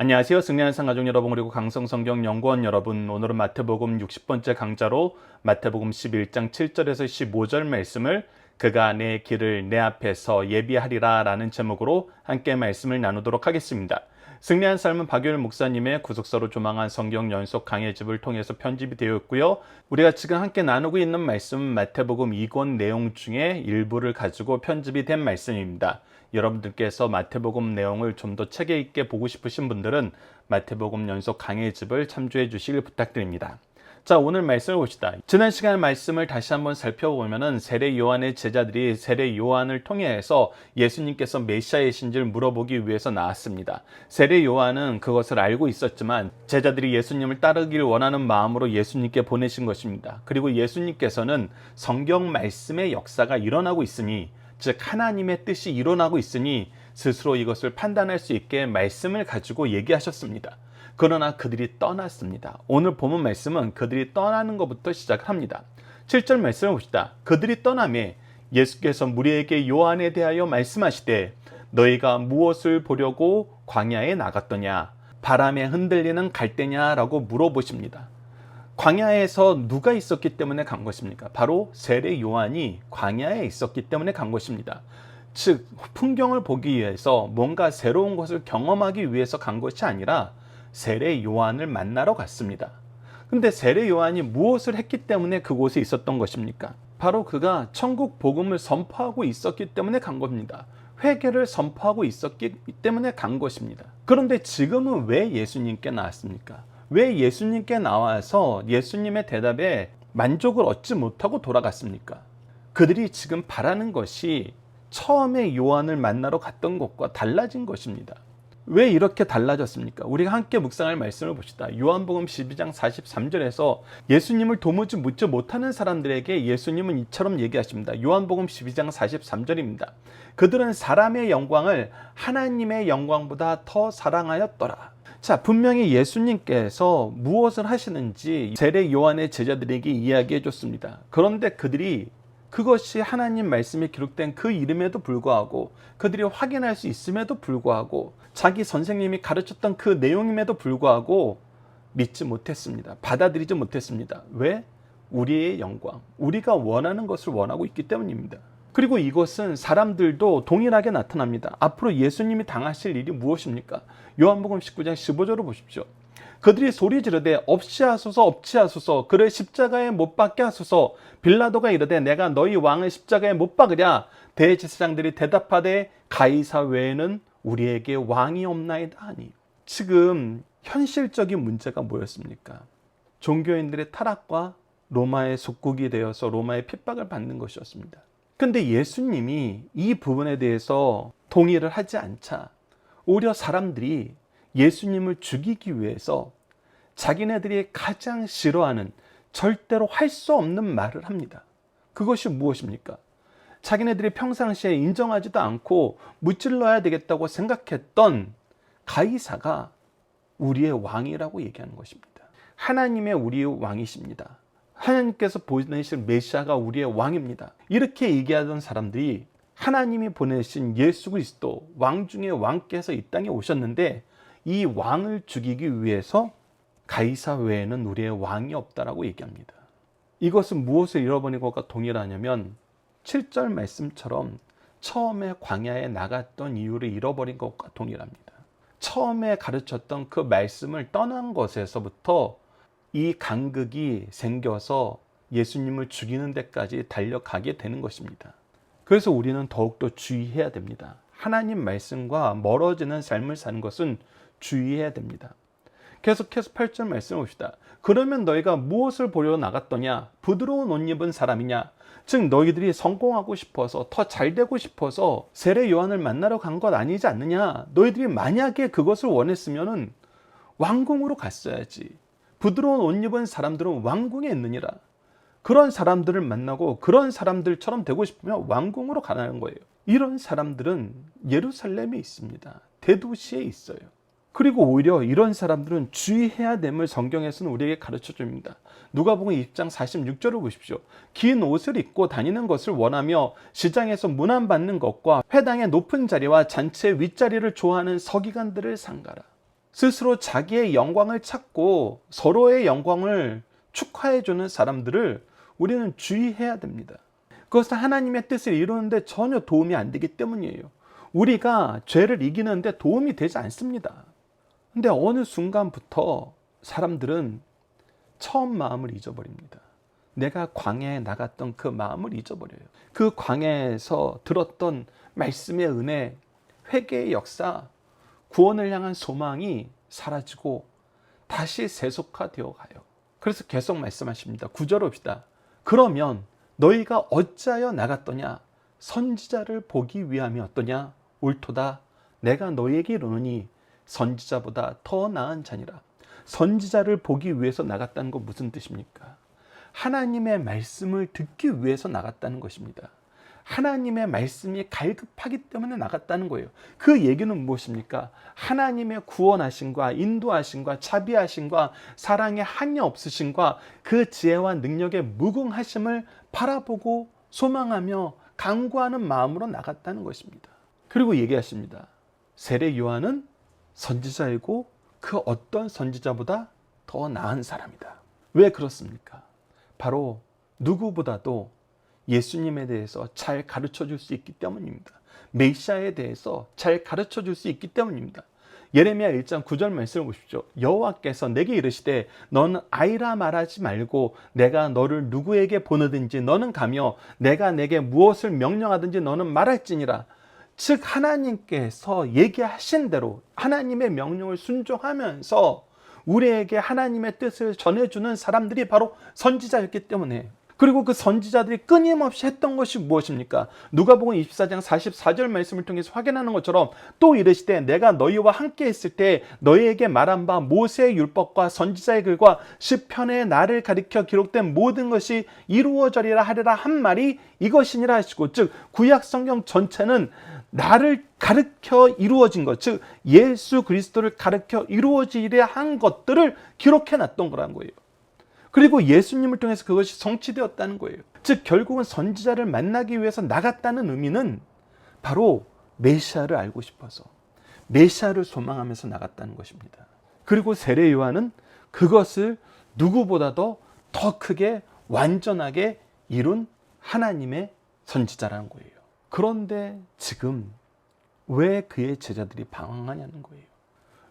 안녕하세요. 승리하는 상가족 여러분, 그리고 강성성경 연구원 여러분. 오늘은 마태복음 60번째 강좌로 마태복음 11장 7절에서 15절 말씀을 그가 내 길을 내 앞에서 예비하리라 라는 제목으로 함께 말씀을 나누도록 하겠습니다. 승리한 삶은 박유일 목사님의 구속사로 조망한 성경 연속 강해집을 통해서 편집이 되어 있고요. 우리가 지금 함께 나누고 있는 말씀은 마태복음 2권 내용 중에 일부를 가지고 편집이 된 말씀입니다. 여러분들께서 마태복음 내용을 좀 더 체계 있게 보고 싶으신 분들은 마태복음 연속 강해집을 참조해 주시길 부탁드립니다. 자, 오늘 말씀을 봅시다. 지난 시간 말씀을 다시 한번 살펴보면은 세례 요한의 제자들이 세례 요한을 통해서 예수님께서 메시아이신지를 물어보기 위해서 나왔습니다. 세례 요한은 그것을 알고 있었지만 제자들이 예수님을 따르길 원하는 마음으로 예수님께 보내신 것입니다. 그리고 예수님께서는 성경 말씀의 역사가 일어나고 있으니, 즉 하나님의 뜻이 일어나고 있으니 스스로 이것을 판단할 수 있게 말씀을 가지고 얘기하셨습니다. 그러나 그들이 떠났습니다. 오늘 본문 말씀은 그들이 떠나는 것부터 시작을 합니다. 7절 말씀을 봅시다. 그들이 떠나매 예수께서 무리에게 요한에 대하여 말씀하시되 너희가 무엇을 보려고 광야에 나갔더냐? 바람에 흔들리는 갈대냐라고 물어보십니다. 광야에서 누가 있었기 때문에 간 것입니까? 바로 세례 요한이 광야에 있었기 때문에 간 것입니다. 즉 풍경을 보기 위해서 뭔가 새로운 것을 경험하기 위해서 간 것이 아니라 세례 요한을 만나러 갔습니다. 근데 세례 요한이 무엇을 했기 때문에 그곳에 있었던 것입니까? 바로 그가 천국 복음을 선포하고 있었기 때문에 간 겁니다. 회개를 선포하고 있었기 때문에 간 것입니다. 그런데 지금은 왜 예수님께 나왔습니까? 왜 예수님께 나와서 예수님의 대답에 만족을 얻지 못하고 돌아갔습니까? 그들이 지금 바라는 것이 처음에 요한을 만나러 갔던 것과 달라진 것입니다. 왜 이렇게 달라졌습니까? 우리가 함께 묵상할 말씀을 봅시다. 요한복음 12장 43절에서 예수님을 도무지 묻지 못하는 사람들에게 예수님은 이처럼 얘기하십니다. 요한복음 12장 43절입니다. 그들은 사람의 영광을 하나님의 영광보다 더 사랑하였더라. 자, 분명히 예수님께서 무엇을 하시는지 세례 요한의 제자들에게 이야기해 줬습니다. 그런데 그들이 그것이 하나님 말씀에 기록된 그 이름에도 불구하고, 그들이 확인할 수 있음에도 불구하고, 자기 선생님이 가르쳤던 그 내용임에도 불구하고 믿지 못했습니다. 받아들이지 못했습니다. 왜? 우리의 영광, 우리가 원하는 것을 원하고 있기 때문입니다. 그리고 이것은 사람들도 동일하게 나타납니다. 앞으로 예수님이 당하실 일이 무엇입니까? 요한복음 19장 15절을 보십시오. 그들이 소리 지르되 없이 하소서 없이 하소서, 그를 십자가에 못 박게 하소서. 빌라도가 이르되 내가 너희 왕을 십자가에 못 박으랴. 대제사장들이 대답하되 가이사 외에는 우리에게 왕이 없나이다 하니. 지금 현실적인 문제가 뭐였습니까? 종교인들의 타락과 로마의 속국이 되어서 로마의 핍박을 받는 것이었습니다. 근데 예수님이 이 부분에 대해서 동의를 하지 않자 오히려 사람들이 예수님을 죽이기 위해서 자기네들이 가장 싫어하는, 절대로 할 수 없는 말을 합니다. 그것이 무엇입니까? 자기네들이 평상시에 인정하지도 않고 무찔러야 되겠다고 생각했던 가이사가 우리의 왕이라고 얘기하는 것입니다. 하나님의 우리의 왕이십니다. 하나님께서 보내실 메시아가 우리의 왕입니다. 이렇게 얘기하던 사람들이 하나님이 보내신 예수 그리스도, 왕 중의 왕께서 이 땅에 오셨는데 이 왕을 죽이기 위해서 가이사 외에는 우리의 왕이 없다라고 얘기합니다. 이것은 무엇을 잃어버린 것과 동일하냐면 7절 말씀처럼 처음에 광야에 나갔던 이유를 잃어버린 것과 동일합니다. 처음에 가르쳤던 그 말씀을 떠난 것에서부터 이 간극이 생겨서 예수님을 죽이는 데까지 달려가게 되는 것입니다. 그래서 우리는 더욱더 주의해야 됩니다. 하나님 말씀과 멀어지는 삶을 사는 것은 주의해야 됩니다. 계속해서 8절 말씀을 봅시다. 그러면 너희가 무엇을 보려 나갔더냐? 부드러운 옷 입은 사람이냐? 즉 너희들이 성공하고 싶어서, 더 잘되고 싶어서 세례 요한을 만나러 간 것 아니지 않느냐? 너희들이 만약에 그것을 원했으면 왕궁으로 갔어야지. 부드러운 옷 입은 사람들은 왕궁에 있느니라. 그런 사람들을 만나고 그런 사람들처럼 되고 싶으면 왕궁으로 가라는 거예요. 이런 사람들은 예루살렘에 있습니다. 대도시에 있어요. 그리고 오히려 이런 사람들은 주의해야 됨을 성경에서는 우리에게 가르쳐 줍니다. 누가복음 20장 46절을 보십시오. 긴 옷을 입고 다니는 것을 원하며 시장에서 문안받는 것과 회당의 높은 자리와 잔치의 윗자리를 좋아하는 서기관들을 삼가라. 스스로 자기의 영광을 찾고 서로의 영광을 축하해주는 사람들을 우리는 주의해야 됩니다. 그것은 하나님의 뜻을 이루는데 전혀 도움이 안 되기 때문이에요. 우리가 죄를 이기는데 도움이 되지 않습니다. 근데 어느 순간부터 사람들은 처음 마음을 잊어버립니다. 내가 광야에 나갔던 그 마음을 잊어버려요. 그 광야에서 들었던 말씀의 은혜, 회개의 역사, 구원을 향한 소망이 사라지고 다시 세속화되어 가요. 그래서 계속 말씀하십니다. 9절 봅시다. 그러면 너희가 어찌하여 나갔더냐? 선지자를 보기 위함이 어떠냐? 옳도다. 내가 너희에게 이르노니 선지자보다 더 나은 자니라. 선지자를 보기 위해서 나갔다는 건 무슨 뜻입니까? 하나님의 말씀을 듣기 위해서 나갔다는 것입니다. 하나님의 말씀이 갈급하기 때문에 나갔다는 거예요. 그 얘기는 무엇입니까? 하나님의 구원하심과 인도하심과 자비하심과 사랑의 한이 없으심과 그 지혜와 능력의 무궁하심을 바라보고 소망하며 간구하는 마음으로 나갔다는 것입니다. 그리고 얘기하십니다. 세례 요한은 선지자이고 그 어떤 선지자보다 더 나은 사람이다. 왜 그렇습니까? 바로 누구보다도 예수님에 대해서 잘 가르쳐 줄 수 있기 때문입니다. 메시아에 대해서 잘 가르쳐 줄 수 있기 때문입니다. 예레미야 1장 9절 말씀을 보십시오. 여호와께서 내게 이르시되 너는 아이라 말하지 말고 내가 너를 누구에게 보내든지 너는 가며 내가 내게 무엇을 명령하든지 너는 말할지니라. 즉 하나님께서 얘기하신 대로 하나님의 명령을 순종하면서 우리에게 하나님의 뜻을 전해주는 사람들이 바로 선지자였기 때문에, 그리고 그 선지자들이 끊임없이 했던 것이 무엇입니까? 누가복음 24장 44절 말씀을 통해서 확인하는 것처럼 또 이르시되 내가 너희와 함께 있을 때 너희에게 말한 바 모세의 율법과 선지자의 글과 시편의 나를 가리켜 기록된 모든 것이 이루어져리라 하리라 한 말이 이것이니라 하시고, 즉 구약 성경 전체는 나를 가르쳐 이루어진 것, 즉 예수 그리스도를 가르쳐 이루어지려 한 것들을 기록해 놨던 거란 거예요. 그리고 예수님을 통해서 그것이 성취되었다는 거예요. 즉 결국은 선지자를 만나기 위해서 나갔다는 의미는 바로 메시아를 알고 싶어서 메시아를 소망하면서 나갔다는 것입니다. 그리고 세례 요한은 그것을 누구보다도 더 크게 완전하게 이룬 하나님의 선지자라는 거예요. 그런데 지금 왜 그의 제자들이 방황하냐는 거예요.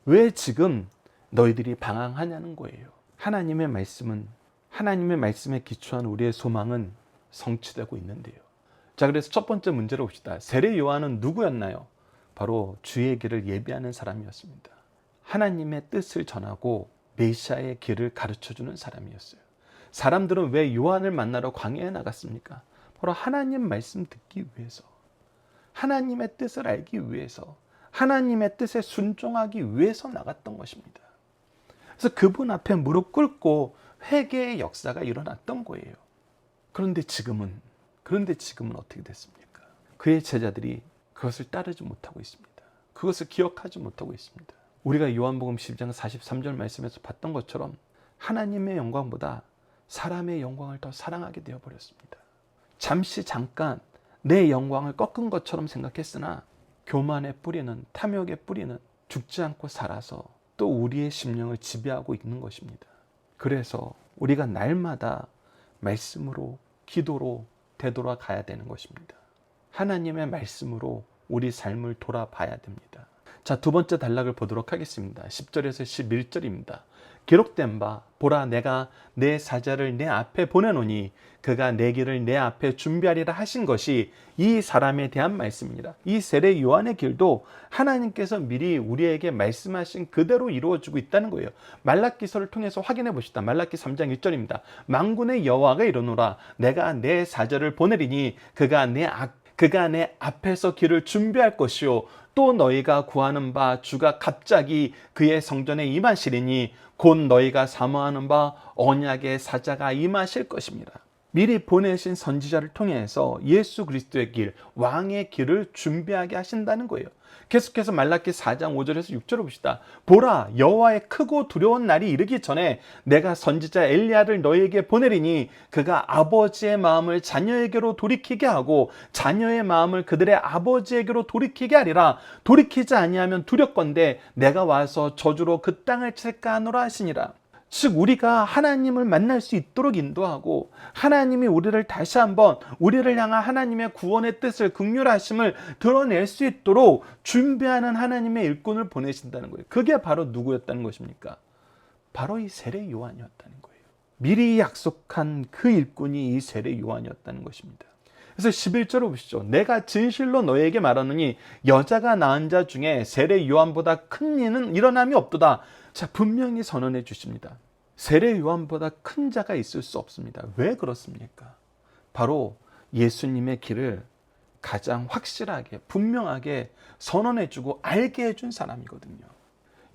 왜 지금 너희들이 방황하냐는 거예요. 하나님의 말씀은, 하나님의 말씀에 기초한 우리의 소망은 성취되고 있는데요. 자, 그래서 첫 번째 문제로 봅시다. 세례 요한은 누구였나요? 바로 주의 길을 예비하는 사람이었습니다. 하나님의 뜻을 전하고 메시아의 길을 가르쳐주는 사람이었어요. 사람들은 왜 요한을 만나러 광야에 나갔습니까? 바로 하나님 말씀 듣기 위해서, 하나님의 뜻을 알기 위해서, 하나님의 뜻에 순종하기 위해서 나갔던 것입니다. 그래서 그분 앞에 무릎 꿇고 회개의 역사가 일어났던 거예요. 그런데 지금은 어떻게 됐습니까? 그의 제자들이 그것을 따르지 못하고 있습니다. 그것을 기억하지 못하고 있습니다. 우리가 요한복음 10장 43절 말씀에서 봤던 것처럼 하나님의 영광보다 사람의 영광을 더 사랑하게 되어버렸습니다. 잠깐 내 영광을 꺾은 것처럼 생각했으나 교만의 뿌리는, 탐욕의 뿌리는 죽지 않고 살아서 또 우리의 심령을 지배하고 있는 것입니다. 그래서 우리가 날마다 말씀으로, 기도로 되돌아가야 되는 것입니다. 하나님의 말씀으로 우리 삶을 돌아봐야 됩니다. 자, 두 번째 단락을 보도록 하겠습니다. 10절에서 11절입니다. 기록된 바 보라 내가 내 사자를 내 앞에 보내노니 그가 내 길을 내 앞에 준비하리라 하신 것이 이 사람에 대한 말씀이니라. 이 세례 요한의 길도 하나님께서 미리 우리에게 말씀하신 그대로 이루어지고 있다는 거예요. 말라기서를 통해서 확인해 봅시다. 말라기 3장 1절입니다. 만군의 여호와가 이르노라 내가 내 사자를 보내리니 그가 내 앞에서 길을 준비할 것이요 또 너희가 구하는 바 주가 갑자기 그의 성전에 임하시리니 곧 너희가 사모하는 바 언약의 사자가 임하실 것입니다. 미리 보내신 선지자를 통해서 예수 그리스도의 길, 왕의 길을 준비하게 하신다는 거예요. 계속해서 말라기 4장 5절에서 6절을 봅시다. 보라, 여호와의 크고 두려운 날이 이르기 전에 내가 선지자 엘리야를 너희에게 보내리니 그가 아버지의 마음을 자녀에게로 돌이키게 하고 자녀의 마음을 그들의 아버지에게로 돌이키게 하리라. 돌이키지 아니하면 두렵건대 내가 와서 저주로 그 땅을 칠까 하노라 하시니라. 즉 우리가 하나님을 만날 수 있도록 인도하고 하나님이 우리를 다시 한번 우리를 향한 하나님의 구원의 뜻을 긍휼하심을 드러낼 수 있도록 준비하는 하나님의 일꾼을 보내신다는 거예요. 그게 바로 누구였다는 것입니까? 바로 이 세례 요한이었다는 거예요. 미리 약속한 그 일꾼이 이 세례 요한이었다는 것입니다. 그래서 11절을 보시죠. 내가 진실로 너에게 말하노니 여자가 낳은 자 중에 세례 요한보다 큰 이는 일어남이 없도다. 자, 분명히 선언해 주십니다. 세례 요한보다 큰 자가 있을 수 없습니다. 왜 그렇습니까? 바로 예수님의 길을 가장 확실하게 분명하게 선언해 주고 알게 해준 사람이거든요.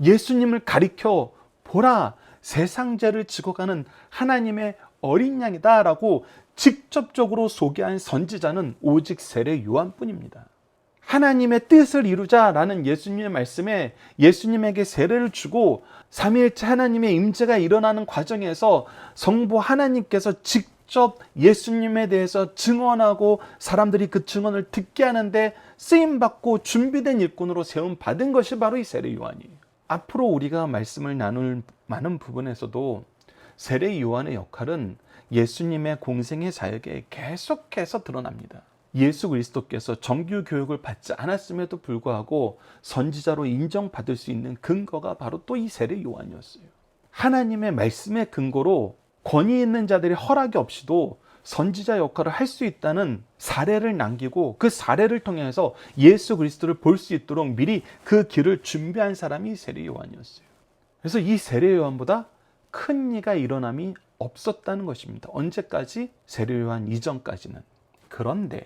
예수님을 가리켜 보라, 세상 죄를 지고 가는 하나님의 어린 양이다 라고 직접적으로 소개한 선지자는 오직 세례 요한뿐입니다. 하나님의 뜻을 이루자라는 예수님의 말씀에 예수님에게 세례를 주고 삼위일체 하나님의 임재가 일어나는 과정에서 성부 하나님께서 직접 예수님에 대해서 증언하고 사람들이 그 증언을 듣게 하는데 쓰임받고 준비된 일꾼으로 세움받은 것이 바로 이 세례 요한이에요. 앞으로 우리가 말씀을 나눌 많은 부분에서도 세례 요한의 역할은 예수님의 공생의 사역에 계속해서 드러납니다. 예수 그리스도께서 정규 교육을 받지 않았음에도 불구하고 선지자로 인정받을 수 있는 근거가 바로 또 이 세례 요한이었어요. 하나님의 말씀의 근거로 권위 있는 자들이 허락이 없이도 선지자 역할을 할 수 있다는 사례를 남기고 그 사례를 통해서 예수 그리스도를 볼 수 있도록 미리 그 길을 준비한 사람이 세례 요한이었어요. 그래서 이 세례 요한보다 큰 이가 일어남이 없었다는 것입니다. 언제까지? 세례 요한 이전까지는. 그런데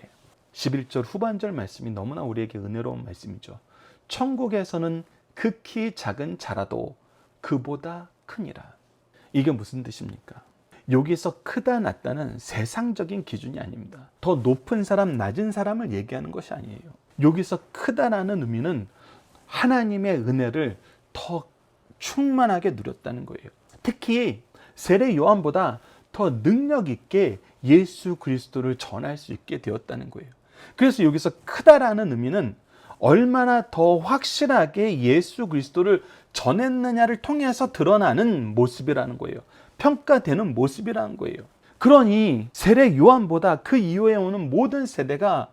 11절 후반절 말씀이 너무나 우리에게 은혜로운 말씀이죠. 천국에서는 극히 작은 자라도 그보다 크니라. 이게 무슨 뜻입니까? 여기서 크다 낮다는 세상적인 기준이 아닙니다. 더 높은 사람 낮은 사람을 얘기하는 것이 아니에요. 여기서 크다라는 의미는 하나님의 은혜를 더 충만하게 누렸다는 거예요. 특히 세례 요한보다 더 능력 있게 예수 그리스도를 전할 수 있게 되었다는 거예요. 그래서 여기서 크다라는 의미는 얼마나 더 확실하게 예수 그리스도를 전했느냐를 통해서 드러나는 모습이라는 거예요. 평가되는 모습이라는 거예요. 그러니 세례 요한보다 그 이후에 오는 모든 세대가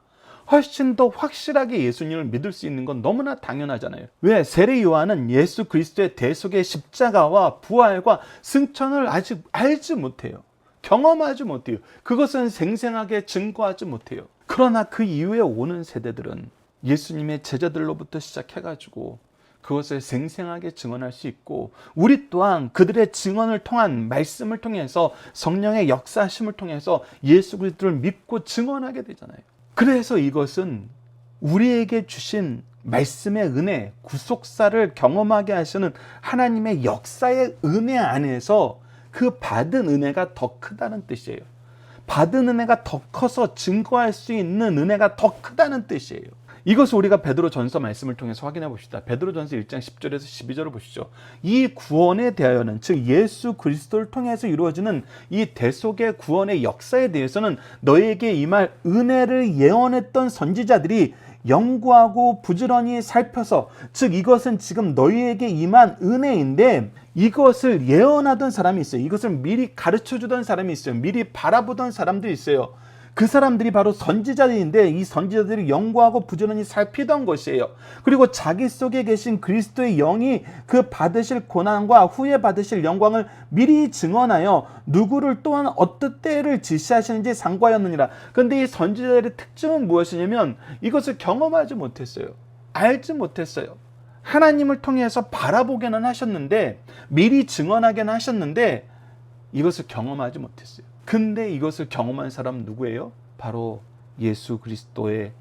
훨씬 더 확실하게 예수님을 믿을 수 있는 건 너무나 당연하잖아요. 왜? 세례 요한은 예수 그리스도의 대속의 십자가와 부활과 승천을 아직 알지 못해요. 경험하지 못해요. 그것은 생생하게 증거하지 못해요. 그러나 그 이후에 오는 세대들은 예수님의 제자들로부터 시작해가지고 그것을 생생하게 증언할 수 있고 우리 또한 그들의 증언을 통한 말씀을 통해서 성령의 역사하심을 통해서 예수 그리스도를 믿고 증언하게 되잖아요. 그래서 이것은 우리에게 주신 말씀의 은혜, 구속사를 경험하게 하시는 하나님의 역사의 은혜 안에서 그 받은 은혜가 더 크다는 뜻이에요. 받은 은혜가 더 커서 증거할 수 있는 은혜가 더 크다는 뜻이에요. 이것을 우리가 베드로전서 말씀을 통해서 확인해 봅시다. 베드로전서 1장 10절에서 12절을 보시죠. 이 구원에 대하여는 즉 예수 그리스도를 통해서 이루어지는 이 대속의 구원의 역사에 대해서는 너희에게 임할 은혜를 예언했던 선지자들이 연구하고 부지런히 살펴서 즉 이것은 지금 너희에게 임한 은혜인데 이것을 예언하던 사람이 있어요. 이것을 미리 가르쳐주던 사람이 있어요. 미리 바라보던 사람들이 있어요. 그 사람들이 바로 선지자들인데 이 선지자들이 연구하고 부지런히 살피던 것이에요. 그리고 자기 속에 계신 그리스도의 영이 그 받으실 고난과 후에 받으실 영광을 미리 증언하여 누구를 또한 어떤 때를 지시하시는지 상고하였느니라. 그런데 이 선지자들의 특징은 무엇이냐면 이것을 경험하지 못했어요. 알지 못했어요. 하나님을 통해서 바라보게는 하셨는데 미리 증언하게는 하셨는데 이것을 경험하지 못했어요. 근데 이것을 경험한 사람은 누구예요? 바로 예수 그리스도의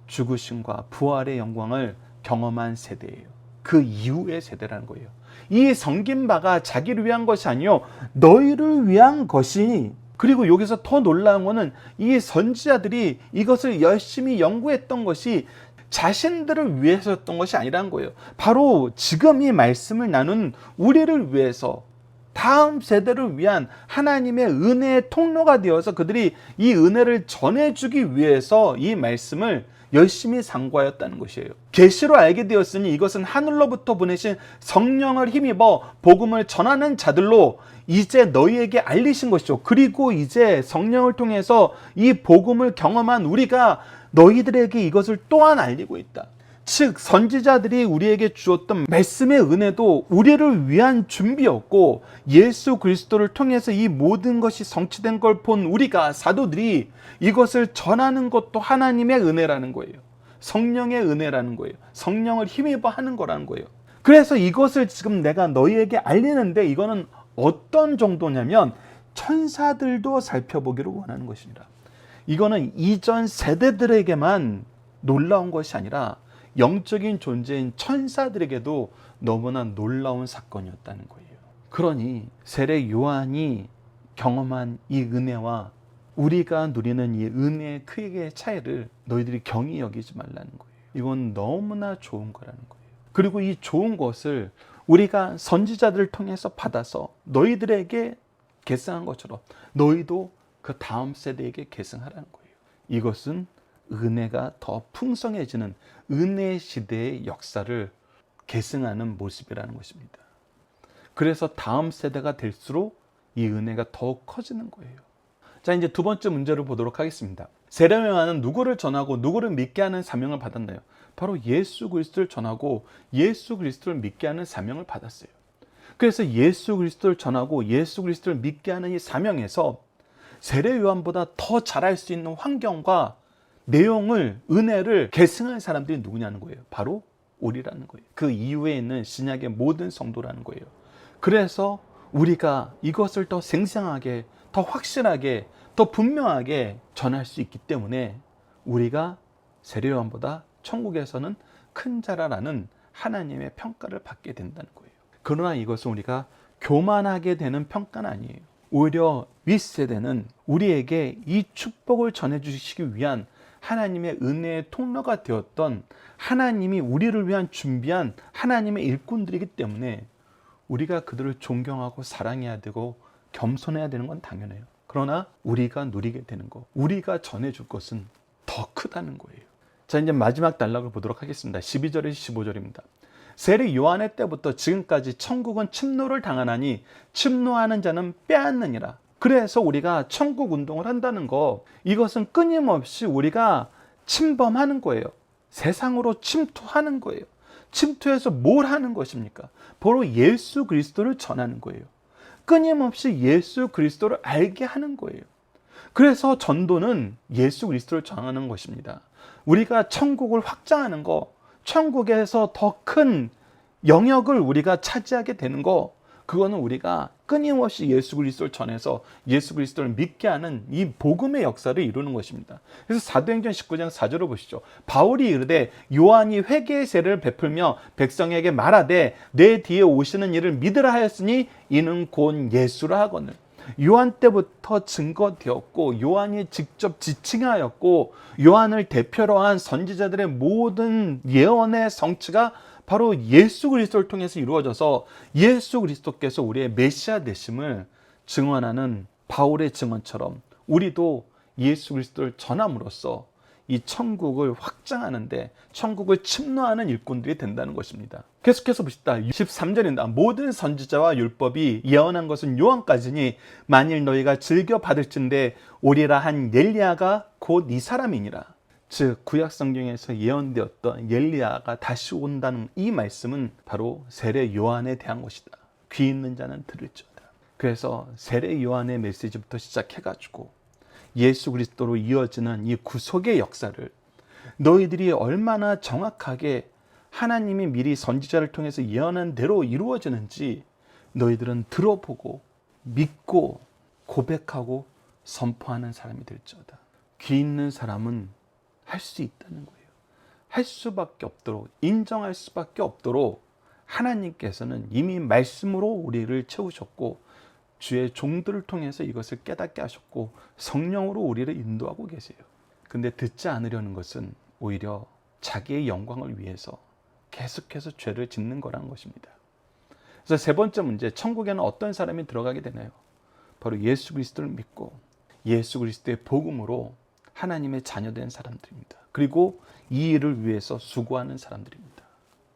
죽으심과 부활의 영광을 경험한 세대예요. 그 이후의 세대라는 거예요. 이 섬긴 바가 자기를 위한 것이 아니요 너희를 위한 것이 그리고 여기서 더 놀라운 거는 이 선지자들이 이것을 열심히 연구했던 것이 자신들을 위해서였던 것이 아니라는 거예요. 바로 지금 이 말씀을 나눈 우리를 위해서, 다음 세대를 위한 하나님의 은혜의 통로가 되어서 그들이 이 은혜를 전해주기 위해서 이 말씀을 열심히 상고하였다는 것이에요. 계시로 알게 되었으니 이것은 하늘로부터 보내신 성령을 힘입어 복음을 전하는 자들로 이제 너희에게 알리신 것이죠. 그리고 이제 성령을 통해서 이 복음을 경험한 우리가 너희들에게 이것을 또한 알리고 있다. 즉 선지자들이 우리에게 주었던 말씀의 은혜도 우리를 위한 준비였고, 예수 그리스도를 통해서 이 모든 것이 성취된 걸 본 우리가, 사도들이 이것을 전하는 것도 하나님의 은혜라는 거예요. 성령의 은혜라는 거예요. 성령을 힘입어 하는 거라는 거예요. 그래서 이것을 지금 내가 너희에게 알리는데, 이거는 어떤 정도냐면 천사들도 살펴보기를 원하는 것입니다. 이거는 이전 세대들에게만 놀라운 것이 아니라 영적인 존재인 천사들에게도 너무나 놀라운 사건이었다는 거예요. 그러니 세례 요한이 경험한 이 은혜와 우리가 누리는 이 은혜의 크기의 차이를 너희들이 경히 여기지 말라는 거예요. 이건 너무나 좋은 거라는 거예요. 그리고 이 좋은 것을 우리가 선지자들을 통해서 받아서 너희들에게 계승한 것처럼 너희도 그 다음 세대에게 계승하라는 거예요. 이것은 은혜가 더 풍성해지는 은혜의 시대의 역사를 계승하는 모습이라는 것입니다. 그래서 다음 세대가 될수록 이 은혜가 더욱 커지는 거예요. 자, 이제 두 번째 문제를 보도록 하겠습니다. 세례 요한은 누구를 전하고 누구를 믿게 하는 사명을 받았나요? 바로 예수 그리스도를 전하고 예수 그리스도를 믿게 하는 사명을 받았어요. 그래서 예수 그리스도를 전하고 예수 그리스도를 믿게 하는 이 사명에서 세례 요한보다 더 잘할 수 있는 환경과 내용을, 은혜를 계승한 사람들이 누구냐는 거예요. 바로 우리라는 거예요. 그 이후에 있는 신약의 모든 성도라는 거예요. 그래서 우리가 이것을 더 생생하게, 더 확실하게, 더 분명하게 전할 수 있기 때문에 우리가 세례 요한보다 천국에서는 큰 자라라는 하나님의 평가를 받게 된다는 거예요. 그러나 이것은 우리가 교만하게 되는 평가는 아니에요. 오히려 윗세대는 우리에게 이 축복을 전해주시기 위한 하나님의 은혜의 통로가 되었던, 하나님이 우리를 위한 준비한 하나님의 일꾼들이기 때문에 우리가 그들을 존경하고 사랑해야 되고 겸손해야 되는 건 당연해요. 그러나 우리가 누리게 되는 것, 우리가 전해줄 것은 더 크다는 거예요. 자, 이제 마지막 단락을 보도록 하겠습니다. 12절에서 15절입니다. 세례 요한의 때부터 지금까지 천국은 침노를 당하나니 침노하는 자는 빼앗느니라. 그래서 우리가 천국 운동을 한다는 거, 이것은 끊임없이 우리가 침범하는 거예요. 세상으로 침투하는 거예요. 침투해서 뭘 하는 것입니까? 바로 예수 그리스도를 전하는 거예요. 끊임없이 예수 그리스도를 알게 하는 거예요. 그래서 전도는 예수 그리스도를 전하는 것입니다. 우리가 천국을 확장하는 거, 천국에서 더 큰 영역을 우리가 차지하게 되는 거, 그거는 우리가 끊임없이 예수 그리스도를 전해서 예수 그리스도를 믿게 하는 이 복음의 역사를 이루는 것입니다. 그래서 사도행전 19장 4절을 보시죠. 바울이 이르되 요한이 회개의 세례를 베풀며 백성에게 말하되 내 뒤에 오시는 이를 믿으라 하였으니 이는 곧 예수라 하거늘. 요한 때부터 증거되었고, 요한이 직접 지칭하였고, 요한을 대표로 한 선지자들의 모든 예언의 성취가 바로 예수 그리스도를 통해서 이루어져서 예수 그리스도께서 우리의 메시아 되심을 증언하는 바울의 증언처럼 우리도 예수 그리스도를 전함으로써 이 천국을 확장하는데, 천국을 침노하는 일꾼들이 된다는 것입니다. 계속해서 보시다 13절입니다. 모든 선지자와 율법이 예언한 것은 요한까지니 만일 너희가 즐겨 받을진대 오리라 한 엘리야가 곧 이 사람이니라. 즉 구약 성경에서 예언되었던 엘리야가 다시 온다는 이 말씀은 바로 세례 요한에 대한 것이다. 귀 있는 자는 들을지어다. 그래서 세례 요한의 메시지부터 시작해가지고 예수 그리스도로 이어지는 이 구속의 역사를 너희들이 얼마나 정확하게 하나님이 미리 선지자를 통해서 예언한 대로 이루어지는지 너희들은 들어보고 믿고 고백하고 선포하는 사람이 될지어다. 귀 있는 사람은 할 수 있다는 거예요. 할 수밖에 없도록, 인정할 수밖에 없도록 하나님께서는 이미 말씀으로 우리를 채우셨고 주의 종들을 통해서 이것을 깨닫게 하셨고 성령으로 우리를 인도하고 계세요. 근데 듣지 않으려는 것은 오히려 자기의 영광을 위해서 계속해서 죄를 짓는 거라는 것입니다. 그래서 세 번째 문제, 천국에는 어떤 사람이 들어가게 되나요? 바로 예수 그리스도를 믿고 예수 그리스도의 복음으로 하나님의 자녀된 사람들입니다. 그리고 이 일을 위해서 수고하는 사람들입니다.